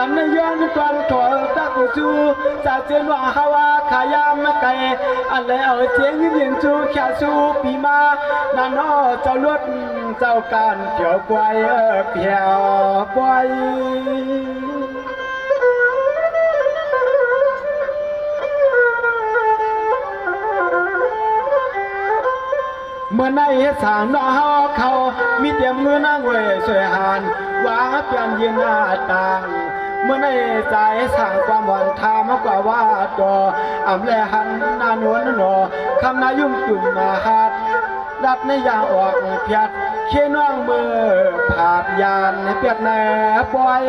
กันในย้อนตอนถอตะกุจูสาเจนว่าฮาวาขายามไก่อะไรเอาเจียงยินจูแค่สูปีมานาน้อเจ้าลวดเจ้าการเที่ยวกวายเพียวกวายเมื่อในสางน้อเขามีเตรียมเงินนั่งเว่ยสวยหานว่าเปลี่ยนยืนหน้าต่างเมื่อในใจสั่งความหวานทามากกว่าว่าตัวอ่ำแลหันนานวลนอคำนายุ่งจุ่มมาหัดรับในยาออกเพียดเขียนว่างมือผาดยานเปียดแหนปล่อย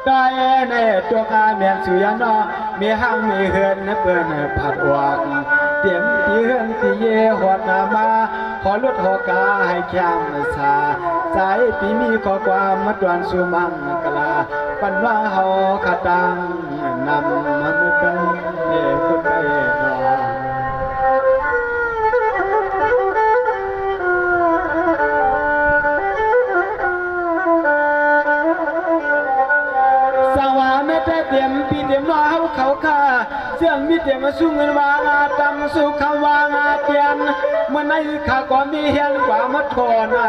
ได้ในตัวกาเมียนสุยานอมีห้างมีเฮือนเปื่อนผัดวางเตรียมตีเฮือนตีเยหอดนามาขอลดหอกาให้แข้มสาใจปีมีขอความมาตวนสุมังกลาปันว่าเฮาขาตังนำมันกันเอ๋ก็ไปนอเตรียมปีเตรียมว่าเขาข้าเสื่องมีเตรียมมาสู้เงินวางอาตำสู้คำวางอาเตียนเมื่อในข้าก็มีเฮียนกว่ามาทอนา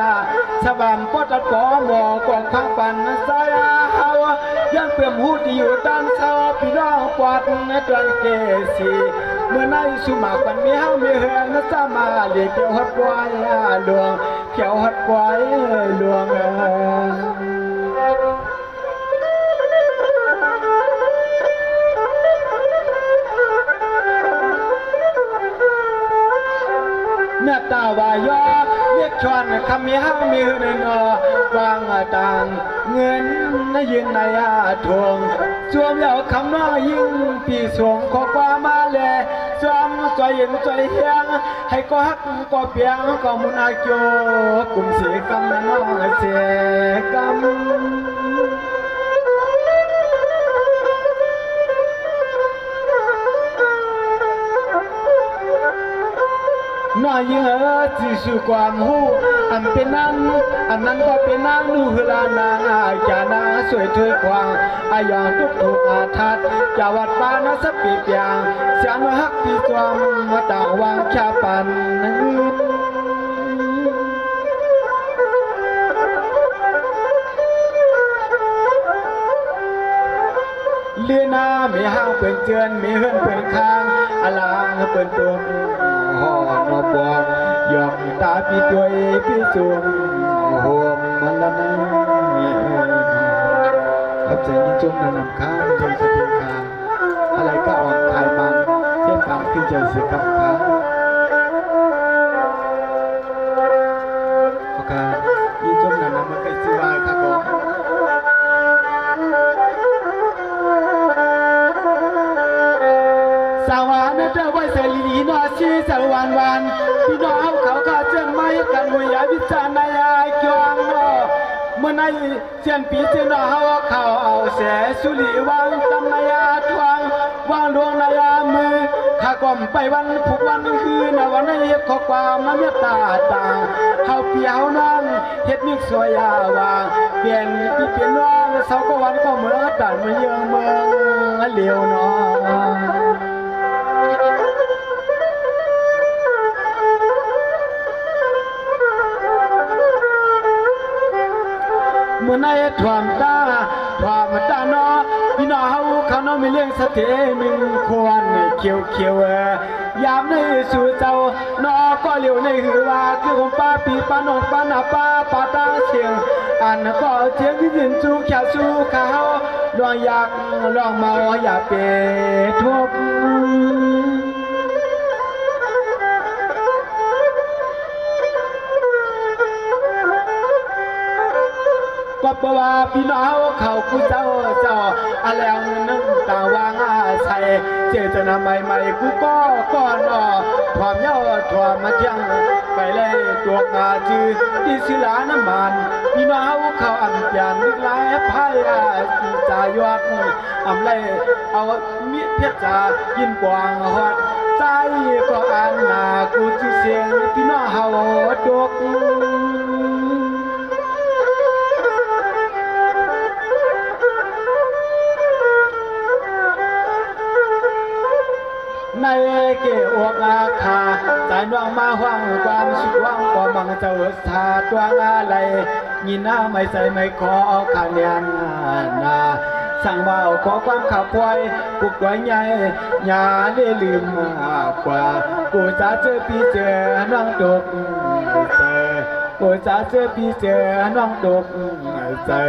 สบามปอดปอหมอกองพังปันสายเฮายังเปี่ยมหูที่อยู่ด้านเสาพี่น้องปอดในตรังเกสีเมื่อในสุมากันมีเฮามีเฮือนสามาเลี้ยเกี่ยวหัดไว้หลวงเกี่ยวหัดไว้หลวงเนื้อตาวายอเรียกชวนคำมีห้ามีหืนนอวางต่างเงินนยืนในทวงสวมเหล่าคำน้อยิ่งปีสวงขอความมาแลสวมใจเย็นใจเฮียงให้ก็ฮักก็เปียงก็มุนอาโยกลุ่มเสียกำน้องเสียกำน้อยเอ๋อที่สุความหูอันเป็นนั้นอันนั้นก็เป็นนางนูฮลานางจานาสวยถ้วยควางอายองทุกถูกอาทัดจาวัดปานาสปีเปียงเสียนฮักปีจวมมาต่างวางชาปันเลือนามีห้างเปิ่นเจือนมีเฮือนเปิ่นค้างอลางเปิ่นตุนหอนอบบอกยอมตาปีตัวปีสูงโหมมันละนะขับใจยิ่งจุ่มนำข้างจงสติกาอะไรก็ออกขายมันเทียบกันขึ้นใจเสียกับขาโอเคยิ่งจุ่มนำมันใกล้สิวายค่ะก่อนสาวานเจ้าไว้ใส่ลีนอชีสาวานวันพี่น้องเขาข้าเจ้าไม่กันหัวยาวิจารณ์นายจวงนอเมื่อในเสียนปีเจ้าหน้าเขาเอาแสสุริวังตำนายทวงวางดวงนายมือข้าก่อมไปวันผูกวันคืนวันในเขอความมันเมตตาต่างเขาเปียวนั่งเฮ็ดมิกสวยยาวางเปลี่ยนที่เปลี่ยนน้องเสาก็วันก็เหมือนตัดมาเยืองเมืองเหลียวน้องเมื่อในถวมตาเนาะพี่น้องเขาเนาะมีเรื่องสติหนึ่งควรเขียวยามในสู่เจ้าเนาะก็เหลียวในหือว่าคือผมป้าปีป้านองป้าหน้าป้าตาเสียงอันก็เสียงที่ยืนจูแค่สู้เขาลองอยากลองเมาอยากเป็นทุกข์ก็เพราะว่าพี่น้องเขาผู้เจ้าอะไรนึกต่างวางอาใส่เจตนาใหม่กูก็ก่อนความเย้าความมาเที่ยงไปเลยตัวงาจือที่ศิลาน้ำมันพี่น้องเขาอันเปลี่ยนลึกหลายพายจ่ายอดอำเลยเอามิเพชรจ่ายินกวางหอดใจก็อัน เสียงพี่น้องเฮาดกในเกี่ยวกับอาคาใจน้องมาหวังความสุขหวังความบังเจ้าสาตัวอะไรยินหน้าไม่ใส่ไม่ขอคะแนนนาสั่งว่าขอความขับไว้ปุกไว้ใหญ่อย่าได้ลืมมากกว่ากูจะเจอพี่เจอน้องดกเจอกูจะเจอพี่เจอน้องดกเจอ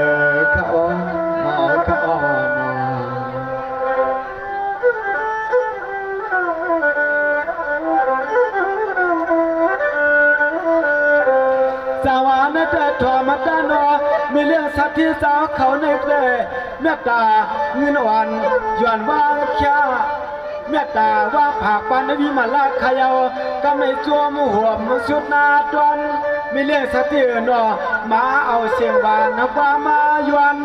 เขาสาวานะเธอทอมาตานอมีเรื่องสัตว์ที่สาวเขาในเปลเมตตาเงินอ่อนย้อนว่างแค่เมตตาว่าผักปันวิมาลาขยาวก็ไม่จัวมุหัวมุสุดนาดวนมีเรื่องสัตว์ที่นอมาเอาเสียงหวานความมายวน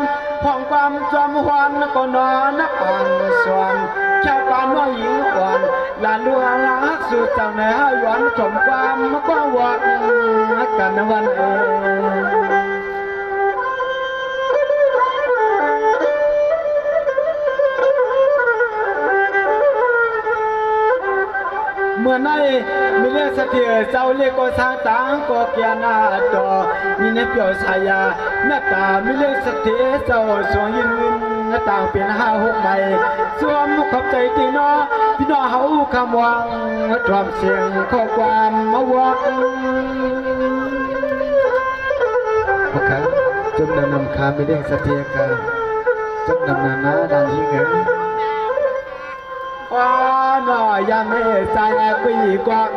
ผ่องความจอมหวานก็นอนักอ่านส่วนแค่ปานน้อยหญิงอ่อนลานลัวลักสุดจังในห้าวันจมความก็วัดกันวันเมื่อในมีเรื่องสติเจ้าเรียกก็สร้างต่างก็เกียนาดอมีในเปียวชายาเมตตามีเรื่องสติเจ้าสวงยินต่างเป็น5-6ใบสวมขอบใจตีน้อพี่น้องเฮาคำวังทอมเสียงข้อความมาวักโอเคจมนำคามีเรื่องสติกันจมนำนาดันหิเงว่าหน่อยยังไม่ใจกุยกวัก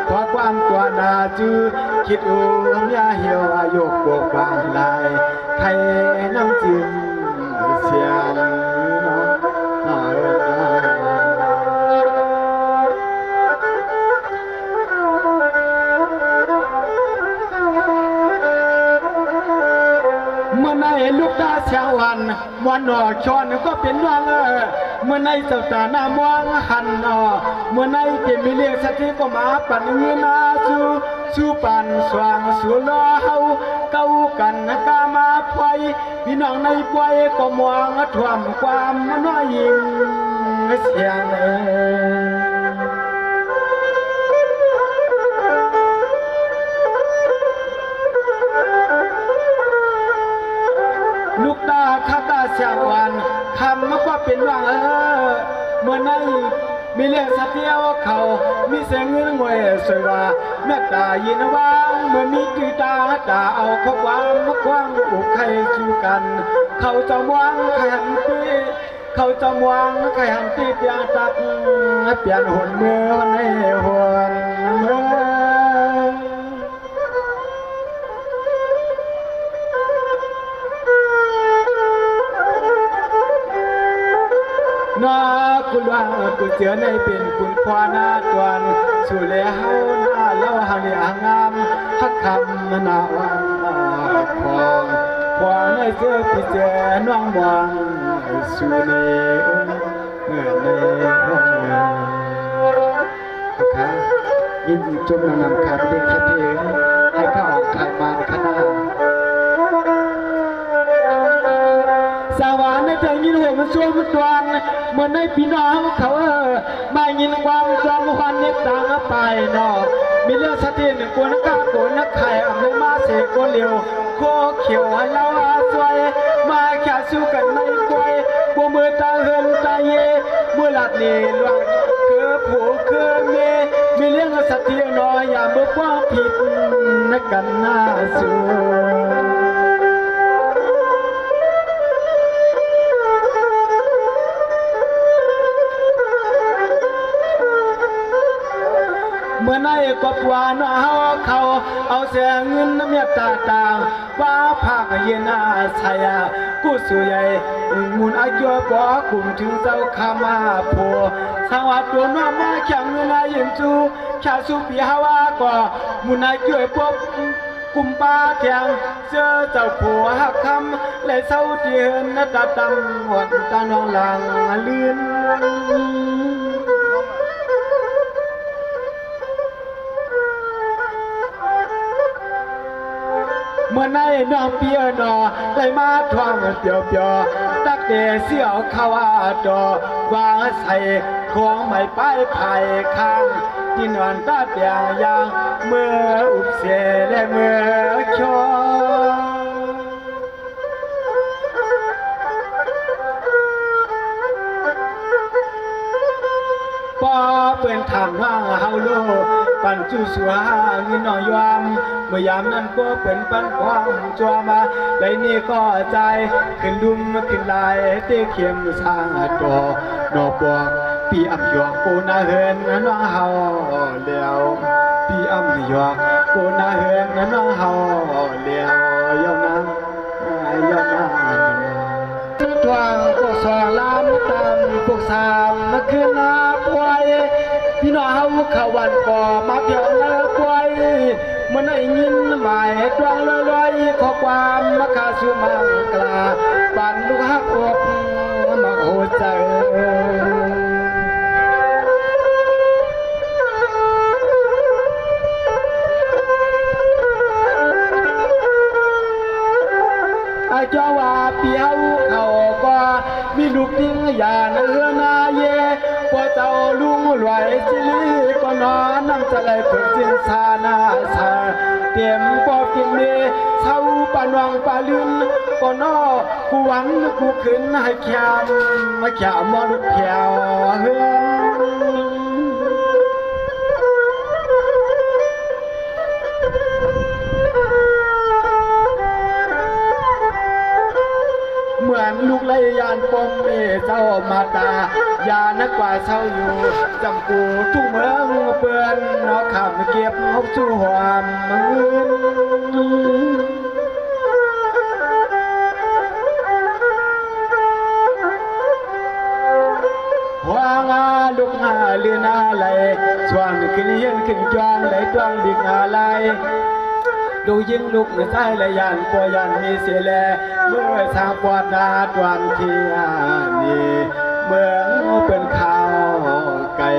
ขอความตัวนาจื้อคิดอูมยาเหี่ยวอายุปวกบางลายใครน้ำจิ้มเสียงเมื่อในลูกตาเสียวันวันหนอชอนก็เป็นว่างเมื่อในเจ้าตาหน้ามองหันนอเมื่อในเก็บมีเลี้ยงสติก็มาปั่นเงินอาสู้ปั่นสว่างสู่ล้อเฮาเก้ากันกามาพวยพี่น้องในปวยก็มองท่วมความน้อยยิงเสียงลูกตาข้าตาเสียงวันคำมันก็เป็นว่างเมื่อในมีเรื่องสติว่าเขามีเสียงเงินงวยสวยว่าเมตตายินว่างเมื่อมีตือตาเอาข้อความมาคว้างอุกใครจูกันเขาจะวางใครหันตีเขาจะวางใครหันตีเปียงตักเปลี่ยนหุ่นเมื่อในหุ่นเมื่อนาคุณว่ากูเจอในเป็นคุณควานาตวนสู่เลเฮาหน้าเล่าหาเลียงามฮักคำนาวันพอในเสื้อพี่เจน้องวังสู่เนเมื่อเนค่ะยินจมนำคำเรียกสติให้ข้าออกไทยมาในคณะสาวานในใจยินหัวมันช่วยมันตวนเหมือนในพี่น้องเขามายินความจอมควันเน็บต่างไปนอมีเรื่องสติหนึ่งคนก้าโกนนักไข่อำเลยมาเสกโกเลียวโคเขียวให้เราอาสวยมาแค่สู้กันในกวยบัวมือตาเฮินตาเยมือหลัดนี่หลวงคือผู้คือมีเรื่องสติน้อยอย่าเมื่อว่าผิดนักกันหน้าสู้เมื่อในกบวานเขาเอาเสียเงินเมียตาต่างว่าภาคเย็นอาชายกูสวยมุนอายุปอกลุ่มถึงเจ้าขามาโพสังวัดตัวน้องมาแข่งเงินอายินจูชาสุปีฮาวาก็มุนอายุปกกุมปาแข่งเจอเจ้าผัวหักคำและเศร้าเทียนนัดดำหวดตาน้องหลังลื่น เ มื่อในน้องเปียนอไหลมาทวงเปียวเปียวตักเดเสี่ยวขาวาดอวางใส่ของไม่ป้ายไผ่ข้างที่นอนตาเตียงยางเมื่ออุบเสและเมื่อชอพอเปิ่นถามว่าเฮาโลปันจูสัวมีน้อยยอมเมื่อยามนั้นก็เป็นปันความจัวมาในนี้ก็ใจขึ้นดุมขึ้นลายเตเข็มสร้างดอกนอกบอกปีอับหยอกปูนาเฮินน้องเฮาเลี้ยวปีอับหยอกปูนาเฮินน้องเฮาเลี้ยวยอมนั้นยอมนั้นทวงพวกสองล้านตามพวกสามมาคืนนาป่วยพี่น้องเฮาเขาวันก่อมาเพียวนาป่วยมันไอ้ยินหมายตวงลอยๆขอความมาคาสุมังกลาบันลูกฮักอกมาโอใจเจ้าว่าเปียวเขาก็มีลูกดิ้งอย่าเนื้อนาเย่พอเจ้าลุงรวยสิลีก็นอนนั่งจะเลยเพิ่งจินซานาซาเตรียมปอบกินเมเช้าปานวังปาลืนก็นอกูหวังกูขึ้นให้แขมมาแขมมอลูกแขวเฮือนเหมือนลูกไล่ยานปมเจ้ามาตายานักกว่าเช่าอยู่จำปูทุ่งเมืองเปื่อนนอขับเก็บหกจู่หวามมืนหัวงาลูกหาเลือนาไหลชวนขึ้นเฮียนขึ้นจวงไหลจวงดิกอะไรดูยิ่งลุกในใจและยันปอยันมีเสียแลเมื่อทางปอดนาดวันเทียนี่เมืองเป็นข้าวไก่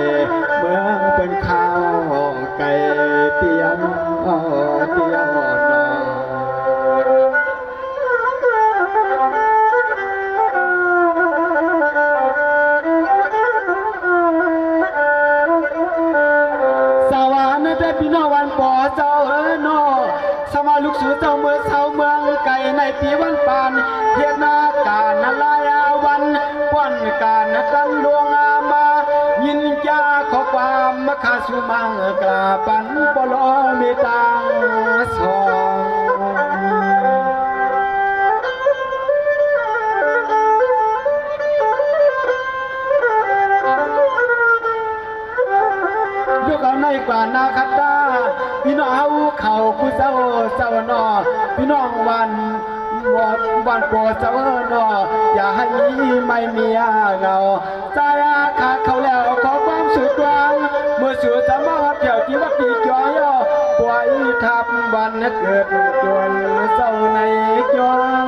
เมืองเป็นข้าวไก่เตียมเตียมนอสวรรค์ได้พี่น้องวันปอเจ้าเนอสมาลูกสู่เจ้าเมืองเสาเมืองไก่ในปีวันปานเทียนาการนลายวันป้อนการนตั้งดวงอามายินยาขอความมคาสุมังกราปันปลอมีตังสองยกเอาในกว่านาคัตตาพี่น้องเขาผู้เจ้าเจ้านอพี่น้องวันปวดเจ้านออย่าให้มีไม่มีเงาใจขาดเขาแล้วขอความสุดวางเมื่อสุดจะมาเที่ยวที่วัดตีจอยปล่อยทับวันเกิดจวนเจ้าในจอง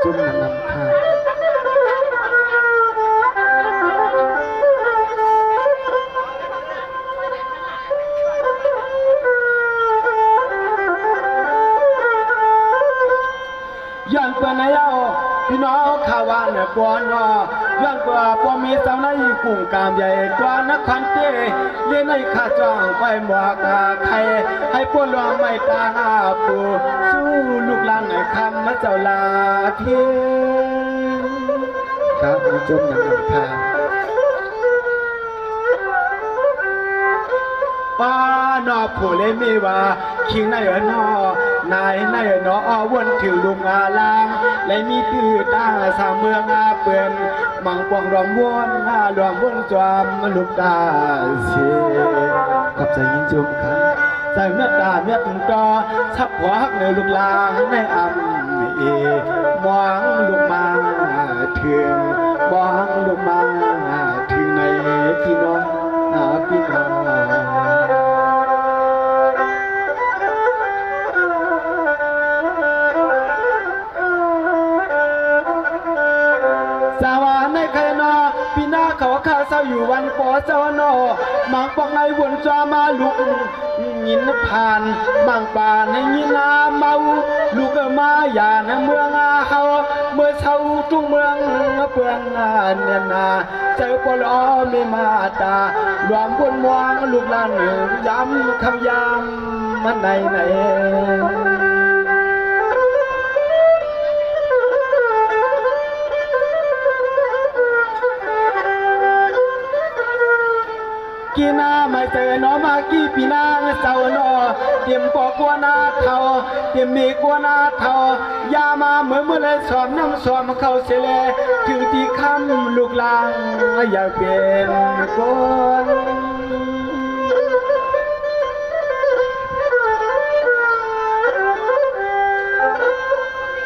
จุ่มน้ำข้าย้อนเปิดในเอาพี่น้องข่าววันปอนย้อนเปิดพอมีสาวในกุ้งกามใหญ่ตัวนักขันเตเลี้ยในข้าจ้างไปหมวกไข่ให้ปวดรองไม่ตาปูสู้ลูกหลานคำมาเจ้าลาเพียงครับจมน้ำข้าป้านอผู้เล่มีว่าคิงในนอนายในนอวนถือลุงอาลางและมีตื้อตาสามเมืองเปื่อนมังปองรวมวนรวมวนจอมลูกตาเสียกับใจยิงจุ่มครับใจเมื่อตาเมื่อตุ่มจอชับหัวหักเนื้อลูกลางในอ่ำมองลูกมาถึงมองลูกมาถึงในพี่น้องพี่น้องสาวในใครนอพี่น้า เขาข้าเศร้าอยู่วันปอเจ้าโนมังปอกในวนจามาลุกยินผ่านมังป่าในยินนาเมาลูกมาอย่าในเมืองเฮาเมื่อเช้าทุ่งเมืองเปืองเนี่ยนาเจอปลอไม่มาตาหลวมบนมวงลูกหลานย้ำคำยามมันไหนกีนาไม่เจอหนอมากี่ปีนางเจ้าหนอเตรียมปอกกัวนาเท่าเตรียมมีกัวนาเท่ายามาเมื่อเลยสอมน้ำสอมเข้าเสลถึงที่คำลูกลางอย่าเป็นคน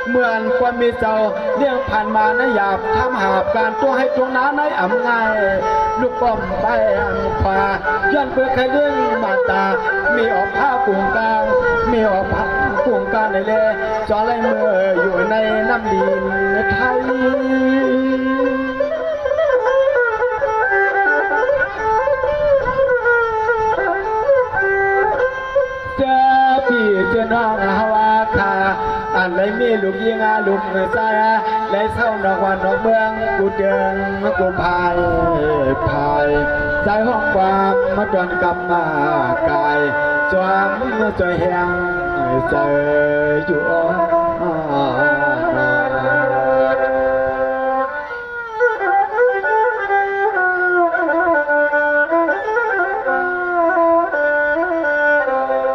เหมือนความมีเจ้าเลี้ยงผ่านมานะหยาบทำหาบการตัวให้ตรงนั้นในอ่ำไงลูกป้อมไปอ่ำขวาย้อนเพื่อใครเรื่องมาตามีออกผ้ากุ่งกลางมีออกผ้ากุ่งกลางในเล่จอไรเมื่ออยู่ในน้ำดินไทยเจอพี่เจอน้องฮาวาคาอันไรมีลูกยิงลูกใจและเศร้านอกวันนอกเมืองกูเดินกูพายใจห้องความมาจนกำมากายจวมจอยแหงใจอยู่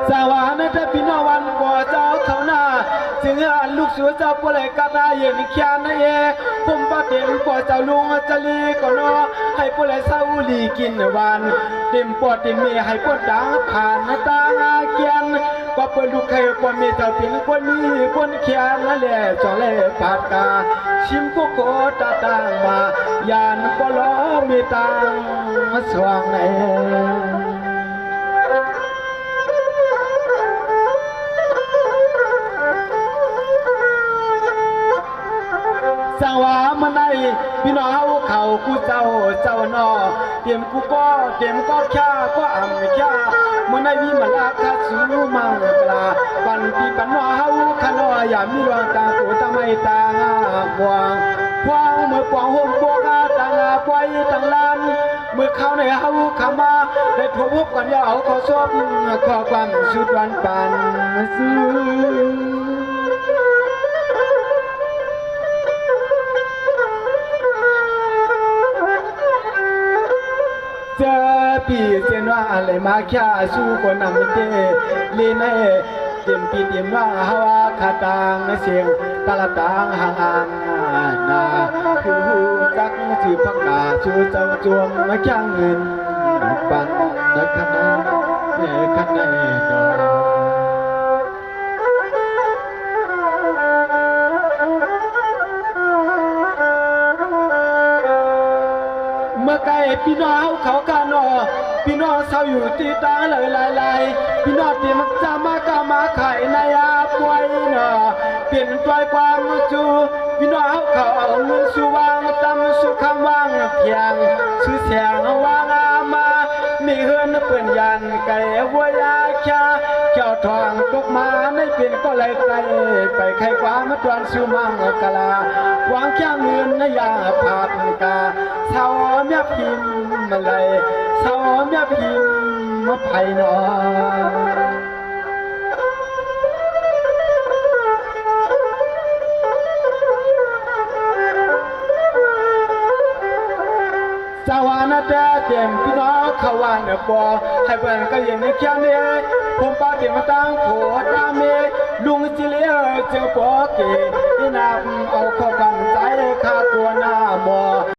สวรรค์ถ้าพี่น้องวันบ่เจ้าเขาหน้าจึงอันลูกสัวเจ้าปลายกาตาเย็นเขียนเอผมป้าเต็มปอเจ้าลุงจะลีก็นอให้ปลายเศร้าลีกินวันเต็มปอดเต็มมีให้ปอดดังผ่านตาเกียนก็เปิดลูกใครก็มีเจ้าเป็นคนมีคนเขียนนั่นแหละจอเล่ปากกาชิมกุโกตาต่างมายานปลอมีตังสว่างในสังวามันในพี่น้องเขากูเจ้านอเตรียมกูก็เตรียมก็แค่ก็อ่ำแค่มันในวิมาลาคาสูมังกลาปันปีปันน้อเฮาขนออย่ามีรวงตากูตาไม่ตาบวงพวงเมื่อปวงห่มปวงตางปวยตังลานเมื่อเขาในเฮาขามาได้ถูกพบกันยาวเขาชอบขอความสุดวันปันซื้อเจอพี่เจนว่าอะไรมาแค่สู้คนนำเตลีนเตรียมปีเตรียมว่าฮาวาขาตังเสียงตาลตังห่างนาคือหูจักจือพักกาชูเจ้าจวงมาแค่เงินปันนักขณะขันในดอเมื่อไก่พี่น้องเขากานอพี่น้องเศร้าอยู่ที่ตาเลยลายพี่น้องที่มักจะมากามาไข่ในอาป่วยเนาะเปลี่ยนตัวความจูพี่น้องเขาเอาเงินสุวางตำสุขว่างเพียงชื่อเสียงว่างมามีเฮือนเปื่อนยันไก่วัวยาแค่เจ้าทองตกมาในเปลี่ยนก็เลยไกลไปใครความมาตวนสุมังกะลาวางแค่เงินในยาผาดกาเศร้าเมียพิมมาเลยเศร้าเมียพิมมาไผ่นอสวรรค์แต่เต็มพี่น้องเขาว่าเนปอให้เพื่อนก็ยังในแค่นี้ผมป้าเต็มตั้งโผล่ตาเมลุงจิเลียเจอปอเกที่นำเอาข้อความใจข้าตัวหน้าหมอ